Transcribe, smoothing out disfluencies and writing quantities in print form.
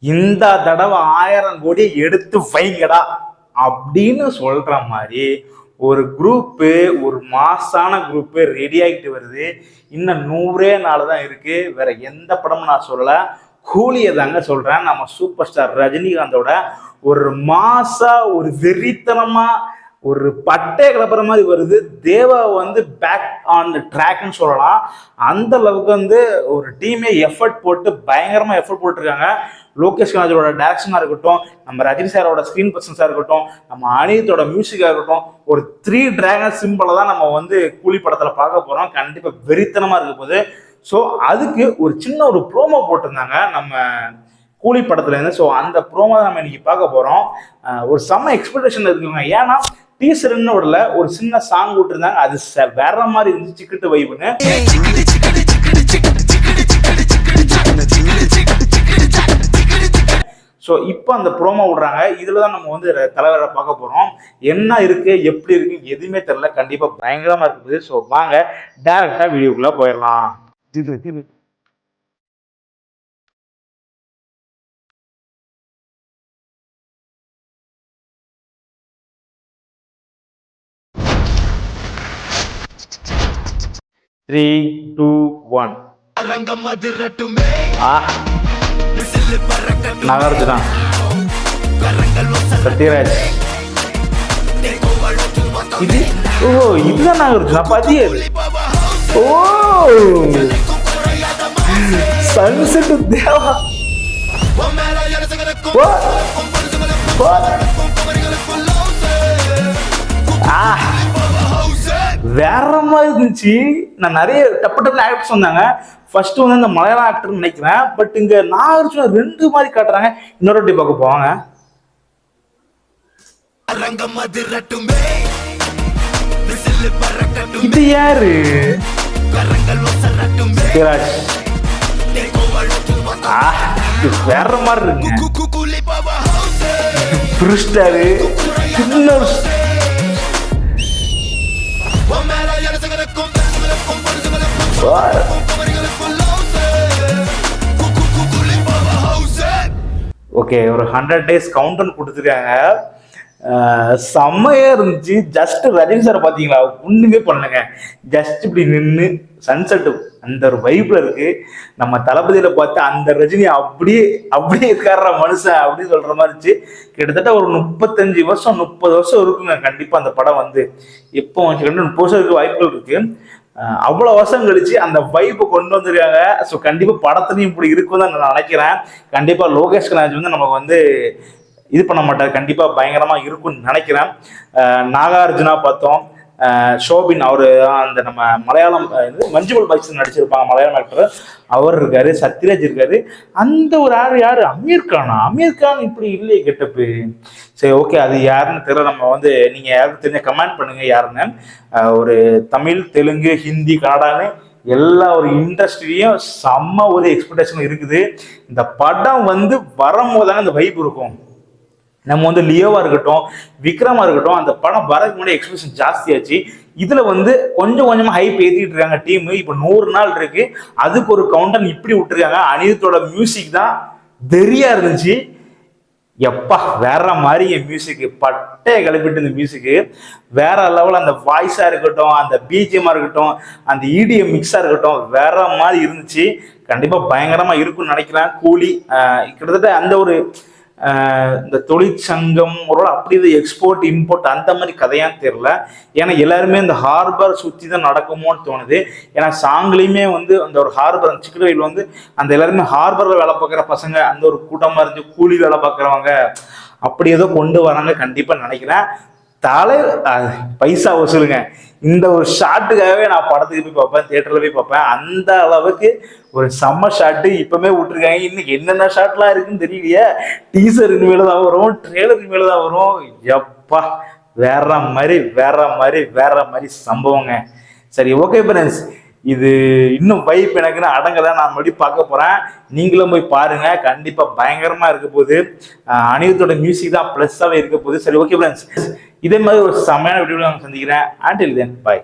இந்த தடவை 1000 கோடி எடுத்து வைங்கடா அப்படின்னு சொல்ற மாதிரி ஒரு குரூப்பு, ஒரு மாசான குரூப்பு ரெடி ஆகிட்டு வருது. இன்னும் 100 நாள் தான் இருக்கு. வேற எந்த படமும் நான் சொல்லல, கூலியை தாங்க சொல்றேன். நம்ம சூப்பர் ஸ்டார் ரஜினிகாந்தோட ஒரு மாசா, ஒரு வெறித்தனமா, ஒரு பட்டை கிளப்புற மாதிரி வருது. தேவா வந்து பேக் ஆன் த ட்ராக்னு சொல்லலாம். அந்த அளவுக்கு வந்து ஒரு டீமே எஃபர்ட் போட்டு பயங்கரமா எஃபர்ட் போட்டுருக்காங்க. லோகேஷ் கனகராஜோட டைரக்ஷனாக இருக்கட்டும், நம்ம ரஜினி சாரோட ஸ்க்ரீன் பர்சன்ஸாக இருக்கட்டும், நம்ம அனிருத்தோட மியூசிக்காக இருக்கட்டும், ஒரு 3 டிராகன் சிம்பிளை தான் நம்ம வந்து கூலி படத்தில் பார்க்க போகிறோம். கண்டிப்பாக வெறித்தனமாக இருக்க போகுது. ஸோ அதுக்கு ஒரு சின்ன ஒரு ப்ரோமோ போட்டிருந்தாங்க நம்ம கூலி படத்துலேருந்து. ஸோ அந்த ப்ரோமோ தான் நம்ம இன்னைக்கு பார்க்க போகிறோம். ஒரு செம்ம எக்ஸ்பெக்டேஷன் இருக்குங்க. ஏன்னா டீசர்ன்னு ஒரு சின்ன சாங் விட்டுருந்தாங்க. அது வேற மாதிரி இருந்துச்சு, சிக்கிட்டு வைப்புன்னு. ஸோ இப்போ அந்த ப்ரோமோ விடுறாங்க. இதில் தான் நம்ம வந்து தலைவரை பார்க்க போகிறோம். என்ன இருக்கு, எப்படி இருக்கு, எதுவுமே தெரியல. கண்டிப்பாக பயங்கரமாக இருக்குது. ஸோ வாங்க டேரக்டாக வீடியோக்குள்ளே போயிடலாம். 3, 2, 1. நாகார்ஜுனா, சத்யராஜ். இது இதுதான் நாகார்ஜுனா பாத்தியே. ஓ சன்செட் தேவா. வேற மாதிரி இருந்துச்சு. நான் நிறைய டப்பு ஆக்டர்ஸ் வந்தாங்க. ஃபர்ஸ்ட் வந்து இந்த மலையாள ஆக்டர்னு நினைக்கிறேன். பட் இங்க நாகார்ஜுனா 2 மாதிரி காட்டுறாங்க. இன்னொரு வாட்டி பார்க்க போவாங்க. இது யாரு? சத்யராஜ். வேற மாதிரி இருக்கு. ஓகே, ஒரு 100 days கவுண்டர் கொடுத்துருக்காங்க. செம்மையா இருந்துச்சு. ஜஸ்ட் ரஜினி சார் பாத்தீங்களா, ஒண்ணுமே பண்ணுங்க. ஜஸ்ட் இப்படி நின்று சன்செட் அந்த ஒரு வைப்ல இருக்கு. நம்ம தளபதியில பார்த்து அந்த ரஜினி அப்படியே இருக்கார மனுஷன் அப்படின்னு சொல்ற மாதிரி இருந்துச்சு. கிட்டத்தட்ட ஒரு 35 வருஷம் 30 வருஷம் இருக்குங்க கண்டிப்பா அந்த படம் வந்து. எப்போ 30 வருஷம் இருக்க வாய்ப்புகள் இருக்கு. அவ்வளோ வருஷம் கழிச்சு அந்த வைப்பு கொண்டு வந்துருக்காங்க. ஸோ கண்டிப்பாக படத்துலையும் இப்படி இருக்கும் தான் நான் நினைக்கிறேன். கண்டிப்பாக லோகேஷ் கனகராஜ் வந்து நமக்கு வந்து இது பண்ண மாட்டார். கண்டிப்பாக பயங்கரமாக இருக்கும்னு நினைக்கிறேன். நாகார்ஜுனா பார்த்தோம், ஷோபின் அவர் அந்த நம்ம மலையாளம் மஞ்சுமல் பாய்ஸ் நடிச்சிருப்பாங்க மலையாளம் ஆக்டர், அவர் இருக்காரு. சத்யராஜ் இருக்காரு. அந்த ஒரு யாரு அமீர் கானா? அமீர் கான் இப்படி இல்லையே கெட்டப்பு. சரி, ஓகே, அது யாருன்னு தெரியல. நம்ம வந்து நீங்க யாருக்கு தெரிஞ்ச கமெண்ட் பண்ணுங்க யாருன்னு. ஒரு தமிழ், தெலுங்கு, ஹிந்தி, கன்னடான்னு எல்லா ஒரு இண்டஸ்ட்ரியும் செம்ம ஒரு எக்ஸ்பெக்டேஷன் இருக்குது. இந்த படம் வந்து வரும்போதானே இந்த வைப் இருக்கும். நம்ம வந்து லியோவா இருக்கட்டும், விக்ரமா இருக்கட்டும், அந்த படம் வரதுக்கு முன்னாடி எக்ஸ்பெக்டேஷன் ஜாஸ்தியாச்சு. இதுல வந்து கொஞ்சம் கொஞ்சமா ஹைப் ஏற்றிட்டு இருக்காங்க டீம். இப்போ 100 நாள் இருக்கு. அதுக்கு ஒரு கவுண்டன் இப்படி விட்டுருக்காங்க. அனிருத்தோட மியூசிக் தான் வெறியா இருந்துச்சு. எப்பா வேற மாதிரி என் மியூசிக் பட்டையை கிளப்பிட்டு இந்த மியூசிக்கு வேற லெவல். அந்த வாய்ஸா இருக்கட்டும், அந்த பிஜிஎம்மா இருக்கட்டும், அந்த இடிஎம் மிக்ஸா இருக்கட்டும், வேற மாதிரி இருந்துச்சு. கண்டிப்பா பயங்கரமா இருக்கும்னு நினைக்கிறேன். கூலி கிட்டத்தட்ட அந்த ஒரு இந்த தொழிற்சங்கம் ஒரு அப்படி இது எக்ஸ்போர்ட் இம்போர்ட் அந்த மாதிரி கதையான்னு தெரியல. ஏன்னா எல்லாருமே இந்த ஹார்பர் சுற்றி தான் நடக்குமோன்னு தோணுது. ஏன்னா சாங்லேயுமே வந்து அந்த ஒரு ஹார்பர், அந்த சிக்கல் வந்து அந்த எல்லாருமே ஹார்பரில் வேலை பார்க்குற பசங்க, அந்த ஒரு கூட்டமாக இருந்து கூலி வேலை பார்க்குறவங்க அப்படி ஏதோ கொண்டு வராங்க கண்டிப்பாக நினைக்கிறேன். பைசா வசூலுங்க. இந்த ஒரு ஷாட்டுக்காகவே நான் படத்துக்கு போய் பார்ப்பேன், தியேட்டர்ல போய் பார்ப்பேன். அந்த அளவுக்கு ஒரு செம்ம ஷாட்டு இப்பவுமே விட்டுருக்காங்க. இன்னைக்கு என்னென்ன ஷாட்லாம் இருக்குன்னு தெரியலையே. டீசர் இனிமேல தான் வரும், ட்ரெய்லர் இனிமேல தான் வரும். எப்பா வேற மாதிரி சம்பவங்க. சரி, ஓகே ஃப்ரெண்ட்ஸ், இது இன்னும் வைப் எனக்குன்னு அடங்கதான். நான் மறுபடியும் பார்க்க போறேன். நீங்களும் போய் பாருங்க. கண்டிப்பா பயங்கரமா இருக்க போகுது. அனிருத்தோட மியூசிக் தான் பிளஸ்ஸாவே இருக்க போகுது. சரி, ஓகே ஃப்ரெண்ட்ஸ், இதே மாதிரி ஒரு செமையான வீடியோவில் நான் சந்திக்கிறேன். until then, bye.